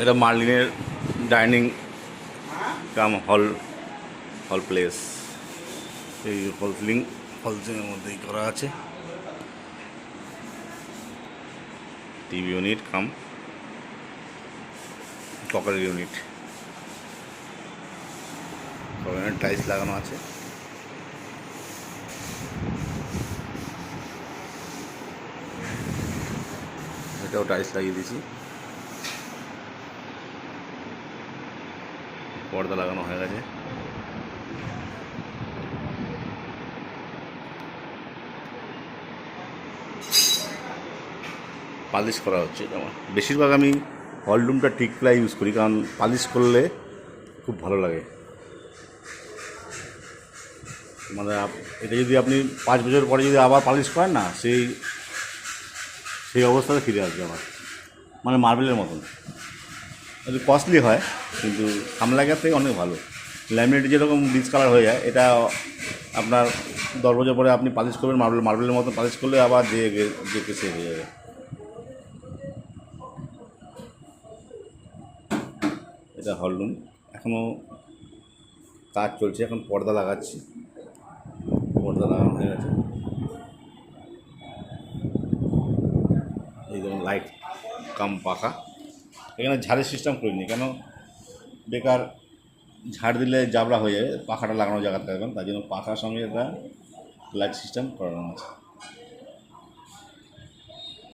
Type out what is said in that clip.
এটা মার্লিনের ডাইনিং কাম হল প্লেস। এই হলসিংয়ের মধ্যেই করা আছে। টিভি ইউনিট কাম ককার ইউনিট, টাইলস লাগানো আছে। এটাও টাইলস লাগিয়ে দিয়েছি, পর্দা লাগানো হয়ে গেছে। পালিশ করা হচ্ছে। আমার বেশিরভাগ আমি হলরুমটা টিক প্লাই ইউজ করি, কারণ পালিশ করলে খুব ভালো লাগে। মানে এটা যদি আপনি 5 বছর পরে যদি আবার পালিশ করেন না, সেই অবস্থাতে ফিরে আসবে আমার, মানে মার্বেলের মতন। একটু কস্টলি হয়, কিন্তু সামলাগার থেকে অনেক ভালো। ল্যামিনেট যেরকম ডিসকালার হয়ে যায়, এটা আপনার 10 বছর পরে আপনি পালিশ করবেন মার্বেলের মতন পালিশ করলে আবার যে কেসে হয়ে যাবে। এটা হলরুম, এখনও কাজ চলছে। এখন পর্দা লাগাচ্ছি, পর্দা লাগানো হয়ে গেছে। এই যেমন লাইট কাম পাখা, এখানে ঝাড়ের সিস্টেম করিনি, কেন বেকার ঝাড় দিলে জাবড়া হয়ে যাবে, পাখাটা লাগানো জায়গা থাকবে, তার জন্য পাখার সঙ্গে একটা লাইট সিস্টেম করানো আছে।